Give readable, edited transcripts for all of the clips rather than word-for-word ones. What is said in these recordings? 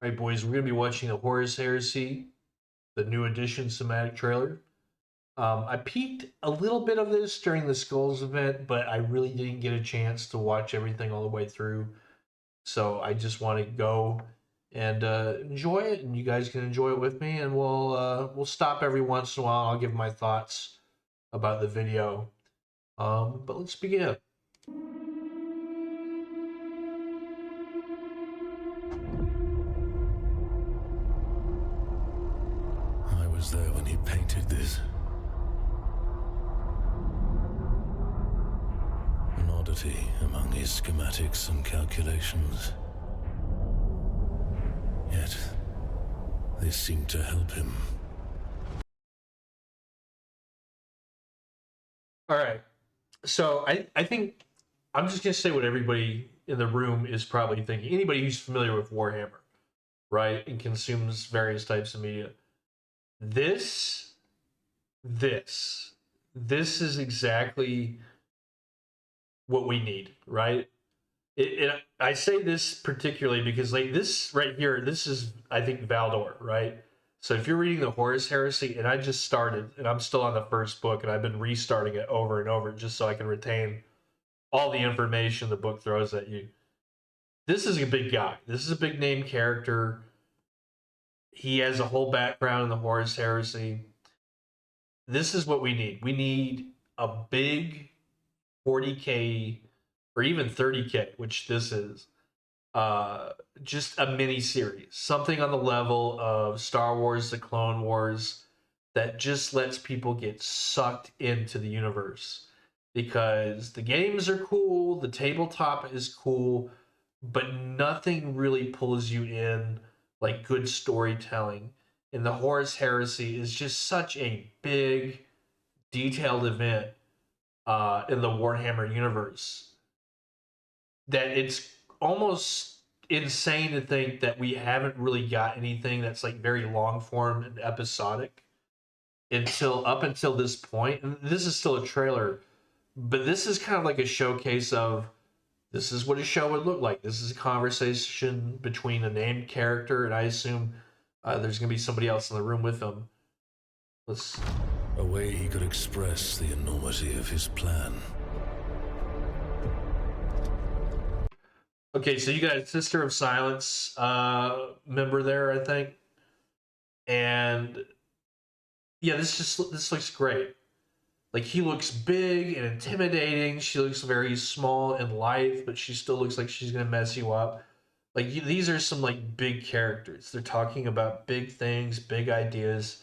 All right, boys, we're going to be watching the Horus Heresy, the new edition cinematic trailer. I peeked a little bit of this during the Skulls event, but I really didn't get a chance to watch everything all the way through. So I just want to go and enjoy it, and you guys can enjoy it with me. And we'll stop every once in a while. I'll give my thoughts about the video. But let's begin. I was there when he painted this. An oddity among his schematics and calculations. Yet, this seemed to help him. All right. So I think I'm just going to say what everybody in the room is probably thinking. Anybody who's familiar with Warhammer, right, and consumes various types of media. This is exactly what we need, right? I say this particularly because, like, this right here, this is, I think, Valdor, right? So if you're reading the Horus Heresy, and I just started, and I'm still on the first book, and I've been restarting it over and over just so I can retain all the information the book throws at you. This is a big guy. This is a big name character. He has a whole background in the Horus Heresy. This is what we need. We need a big 40K or even 30K, which this is. Just a mini series, something on the level of Star Wars, the Clone Wars, that just lets people get sucked into the universe. Because the games are cool, the tabletop is cool, but nothing really pulls you in like good storytelling. And the Horus Heresy is just such a big, detailed event in the Warhammer universe that it's almost insane to think that we haven't really got anything that's like very long form and episodic up until this point. And this is still a trailer, but this is kind of like a showcase of this is what a show would look like. This is a conversation between a named character, and I assume there's going to be somebody else in the room with them. A way he could express the enormity of his plan. Okay, so you got a Sister of Silence member there, I think. And yeah, this looks great. Like, he looks big and intimidating. She looks very small and lithe, but she still looks like she's going to mess you up. Like, these are some, like, big characters. They're talking about big things, big ideas.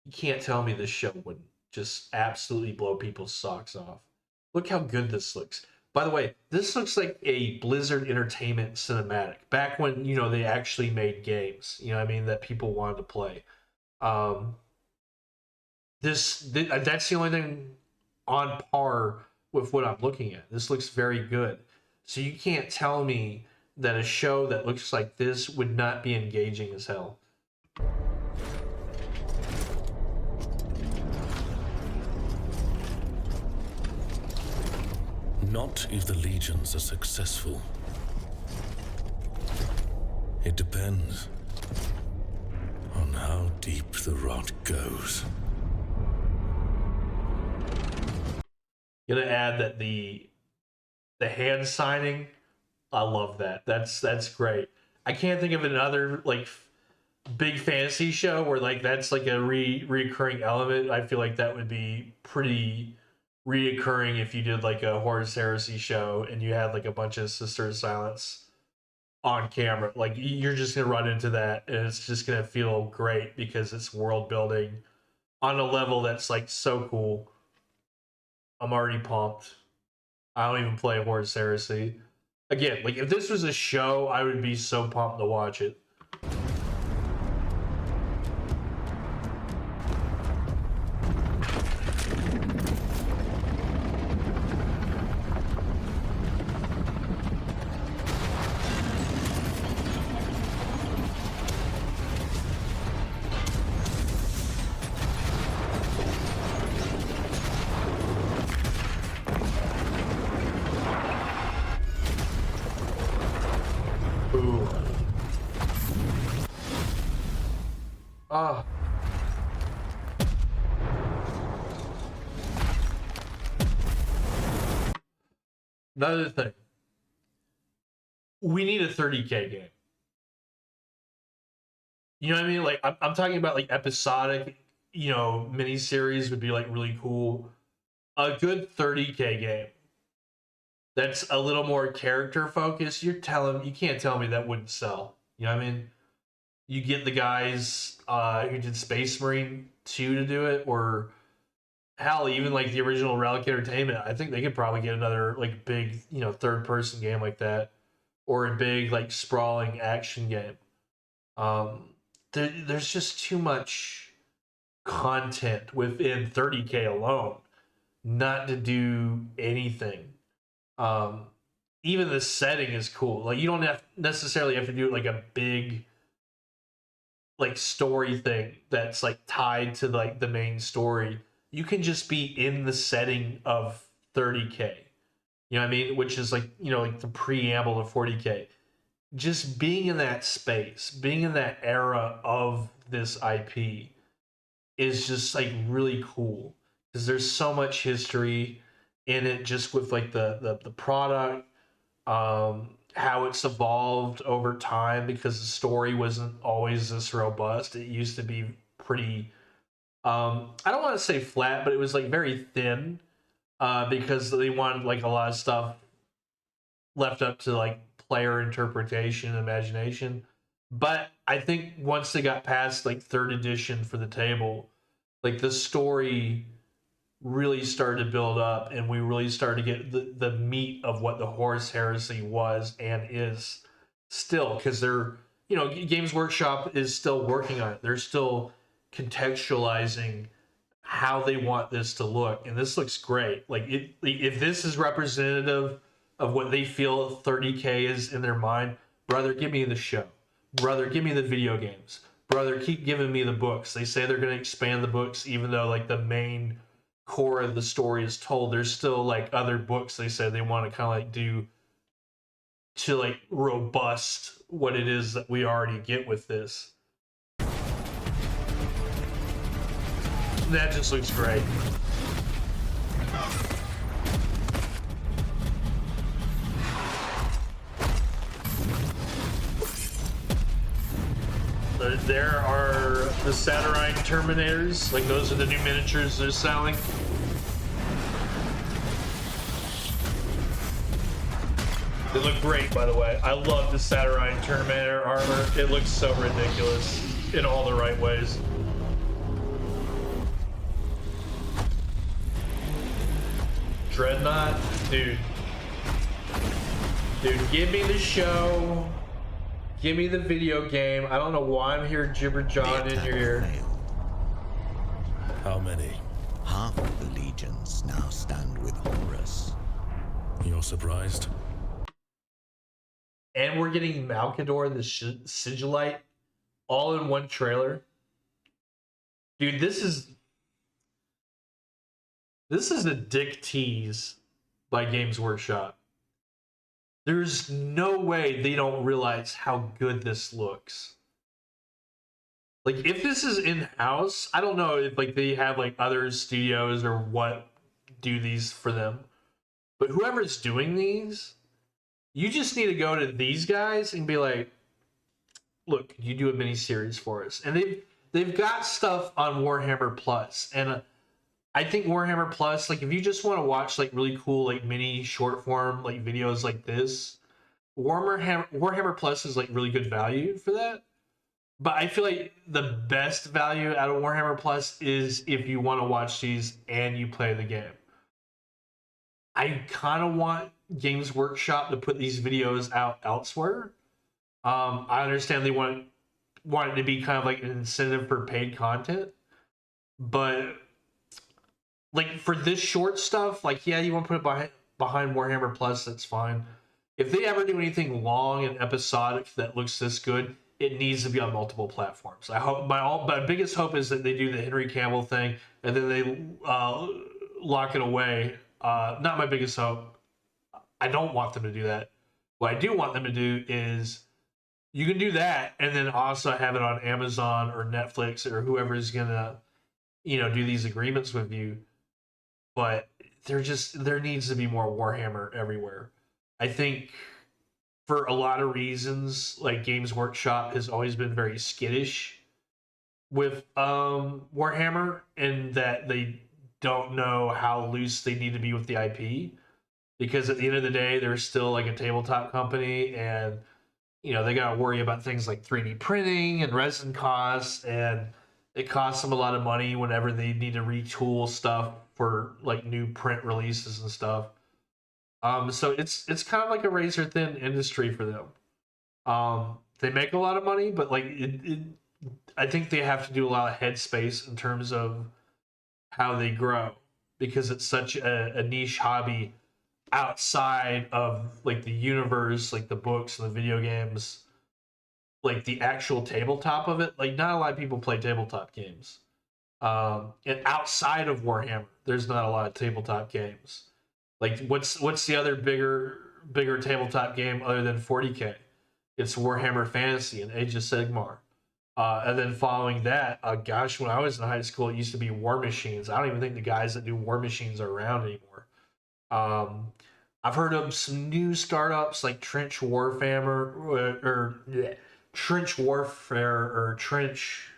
You can't tell me this show wouldn't just absolutely blow people's socks off. Look how good this looks. By the way, this looks like a Blizzard Entertainment cinematic. Back when, you know, they actually made games, you know what I mean, that people wanted to play. That's the only thing on par with what I'm looking at. This looks very good. So you can't tell me that a show that looks like this would not be engaging as hell. Not if the legions are successful. It depends on how deep the rot goes. Gonna add that the hand signing, I love that. That's great. I can't think of another like big fantasy show where like that's like a reoccurring element. I feel like that would be pretty reoccurring if you did like a Horus Heresy show and you had like a bunch of Sister of Silence on camera. Like, you're just gonna run into that and it's just gonna feel great because it's world building on a level that's like so cool. I'm already pumped. I don't even play Horus Heresy. Again, like, if this was a show, I would be so pumped to watch it. Ooh. Ah. Another thing. We need a 30K game. You know what I mean? Like, I'm talking about like episodic, miniseries would be like really cool. A good 30K game that's a little more character focused. You can't tell me that wouldn't sell. You know what I mean? You get the guys who did Space Marine 2 to do it, or hell, even like the original Relic Entertainment. I think they could probably get another like big, third person game like that, or a big like sprawling action game. There's just too much content within 30K alone not to do anything. Um, Even the setting is cool. Like, you don't necessarily have to do like a big like story thing that's like tied to like the main story. You can just be in the setting of 30K. You know what I mean? Which is like, like the preamble to 40K. Just being in that space, being in that era of this IP is just like really cool, because there's so much history in it, just with like the product, how it's evolved over time, because the story wasn't always this robust. It used to be pretty, I don't want to say flat, but it was like very thin, because they wanted like a lot of stuff left up to like player interpretation and imagination. But I think once they got past like third edition for the table, like the story really started to build up, and we really started to get the meat of what the Horus Heresy was and is still, because they're, Games Workshop is still working on it. They're still contextualizing how they want this to look, and this looks great. Like, if this is representative of what they feel 30K is in their mind, brother, give me the show. Brother, give me the video games. Brother, keep giving me the books. They say they're going to expand the books, even though like the main core of the story is told. There's still like other books they say they want to kind of like do to like robust what it is that we already get with this. That just looks great. There are the Saturnine Terminators. Like, those are the new miniatures they're selling. They look great, by the way. I love the Saturnine Terminator armor. It looks so ridiculous in all the right ways. Dreadnought? Dude, give me the show. Give me the video game. I don't know why I'm here jibber-jawing in your ear. How many? Half of the legions now stand with Horus. You're surprised? And we're getting Malkador, the Sigillite, all in one trailer. Dude, this is a dick tease by Games Workshop. There's no way they don't realize how good this looks. Like, if this is in-house, I don't know if like they have like other studios or what do these for them, but whoever's doing these, you just need to go to these guys and be like, look, could you do a mini series for us? And they've got stuff on Warhammer Plus, and I think Warhammer Plus, like, if you just want to watch like really cool like mini short form like videos like this, Warhammer Plus is like really good value for that. But I feel like the best value out of Warhammer Plus is if you want to watch these and you play the game. I kind of want Games Workshop to put these videos out elsewhere. I understand they want it to be kind of like an incentive for paid content, but like for this short stuff, like, yeah, you want to put it behind Warhammer Plus, that's fine. If they ever do anything long and episodic that looks this good, it needs to be on multiple platforms. I hope my biggest hope is that they do the Henry Cavill thing and then they lock it away. Not my biggest hope. I don't want them to do that. What I do want them to do is You can do that and then also have it on Amazon or Netflix or whoever is gonna, do these agreements with you. But there needs to be more Warhammer everywhere. I think for a lot of reasons, like Games Workshop has always been very skittish with Warhammer, and that they don't know how loose they need to be with the IP, because at the end of the day they're still like a tabletop company, and they got to worry about things like 3D printing and resin costs, and it costs them a lot of money whenever they need to retool stuff for like new print releases and stuff. So it's kind of like a razor thin industry for them. They make a lot of money, but like I think they have to do a lot of headspace in terms of how they grow, because it's such a niche hobby outside of like the universe, like the books and the video games, like the actual tabletop of it. Like not a lot of people play tabletop games. And outside of Warhammer, there's not a lot of tabletop games. Like what's the other bigger tabletop game other than 40K? It's Warhammer Fantasy and Age of Sigmar. And then following that, gosh, when I was in high school, it used to be War Machines. I don't even think the guys that do War Machines are around anymore. I've heard of some new startups like Trench Warfare Trench Warfare or Trench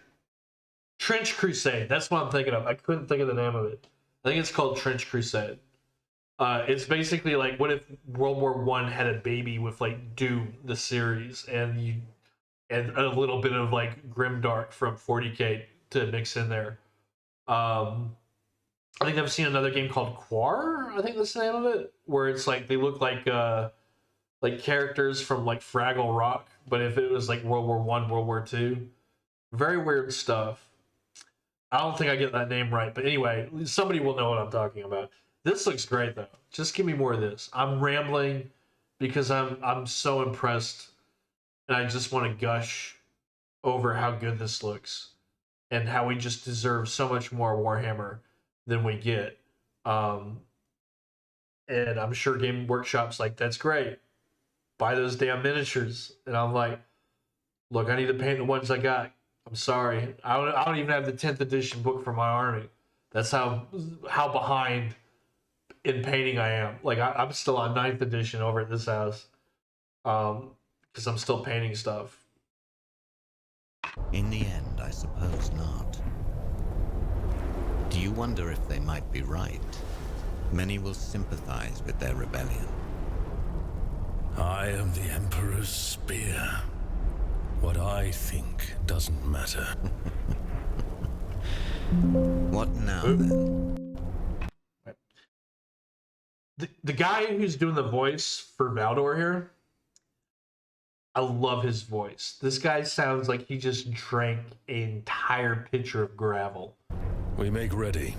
Crusade. That's what I'm thinking of. I couldn't think of the name of it. I think it's called Trench Crusade. It's basically like, what if World War One had a baby with like Doom the series, and a little bit of like Grimdark from 40K to mix in there. I think I've seen another game called Quar. I think that's the name of it, where it's like they look like characters from like Fraggle Rock, but if it was like World War One, World War Two, very weird stuff. I don't think I get that name right, but anyway, somebody will know what I'm talking about. This looks great though. Just give me more of this. I'm rambling because I'm so impressed, and I just want to gush over how good this looks and how we just deserve so much more Warhammer than we get. Um, and I'm sure Game Workshop's like, that's great. Buy those damn miniatures. And I'm like, look, I need to paint the ones I got. I'm sorry. I don't even have the 10th edition book for my army. That's how behind in painting I am. Like I'm still on 9th edition over at this house. Because I'm still painting stuff. In the end, I suppose not. Do you wonder if they might be right? Many will sympathize with their rebellion. I am the Emperor's spear. What I think doesn't matter. What now, then? The guy who's doing the voice for Valdor here, I love his voice. This guy sounds like he just drank an entire pitcher of gravel. We make ready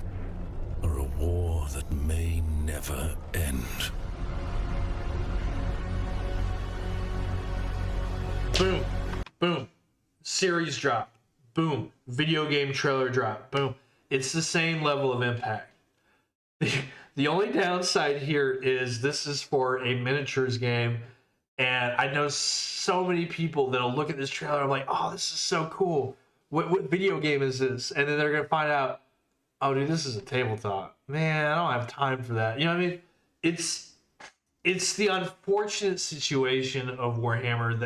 for a war that may never end. Boom. Boom. Series drop. Boom. Video game trailer drop. Boom. It's the same level of impact. The only downside here is this is for a miniatures game, and I know so many people that'll look at this trailer and I'm like, oh, this is so cool. What video game is this? And then they're gonna find out, oh, dude, this is a tabletop. Man, I don't have time for that. You know what I mean? It's the unfortunate situation of Warhammer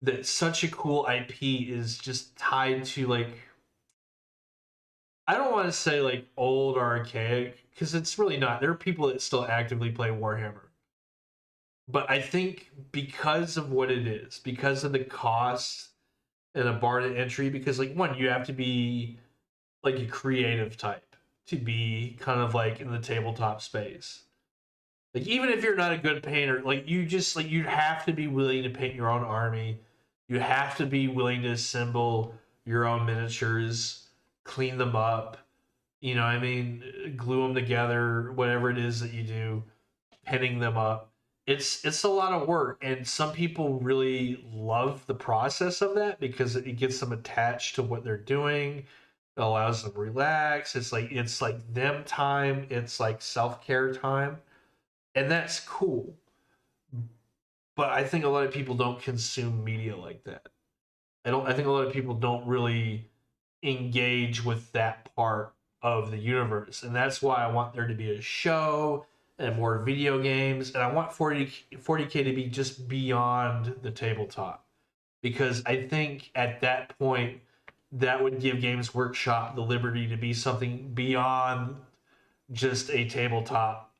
that such a cool IP is just tied to, like, I don't want to say like old or archaic, because it's really not. There are people that still actively play Warhammer. But I think because of what it is, because of the cost and a bar to entry, because like one, you have to be like a creative type to be kind of like in the tabletop space. Like even if you're not a good painter, like you just like you'd have to be willing to paint your own army. You have to be willing to assemble your own miniatures, clean them up, you know what I mean, glue them together, whatever it is that you do, pinning them up. It's a lot of work, and some people really love the process of that because it gets them attached to what they're doing. It allows them to relax. It's like them time. It's like self-care time, and that's cool. but I think a lot of people don't consume media like that. I think a lot of people don't really engage with that part of the universe, and that's why I want there to be a show and more video games, and I want 40K to be just beyond the tabletop, because I think at that point that would give Games Workshop the liberty to be something beyond just a tabletop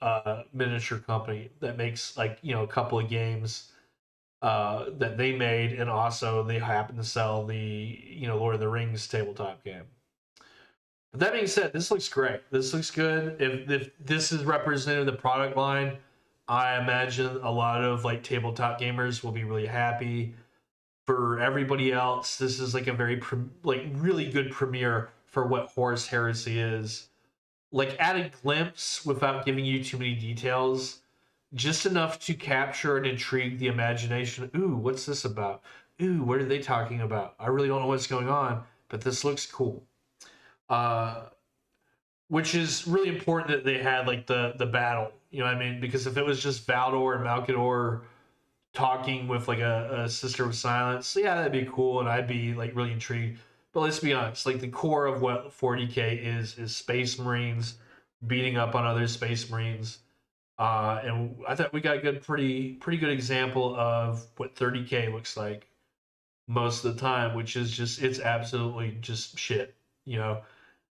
miniature company that makes, like, you know, a couple of games that they made, and also they happen to sell the, you know, Lord of the Rings tabletop game. But that being said, this looks great. This looks good. If this is representing the product line, I imagine a lot of like tabletop gamers will be really happy. For everybody else, this is like a very like really good premiere for what Horus Heresy is. Like, at a glimpse, without giving you too many details, just enough to capture and intrigue the imagination. Ooh, what's this about? Ooh, what are they talking about? I really don't know what's going on, but this looks cool. Which is really important that they had like the battle. You know what I mean? Because if it was just Valdor and Malkador talking with like a Sister of Silence, yeah, that'd be cool, and I'd be like really intrigued. But let's be honest, like the core of what 40K is Space Marines beating up on other Space Marines. And I thought we got a pretty good example of what 30K looks like most of the time, which is just, it's absolutely just shit. You know,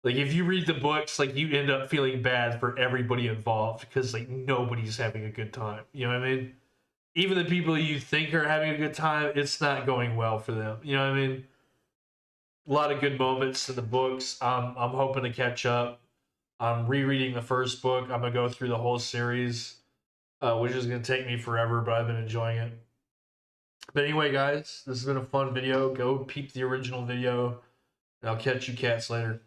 like if you read the books, like you end up feeling bad for everybody involved because like nobody's having a good time. You know what I mean? Even the people you think are having a good time, it's not going well for them. You know what I mean? A lot of good moments in the books. I'm hoping to catch up. I'm rereading the first book. I'm gonna go through the whole series, which is gonna take me forever, but I've been enjoying it. But anyway, guys, this has been a fun video. Go peep the original video, and I'll catch you cats later.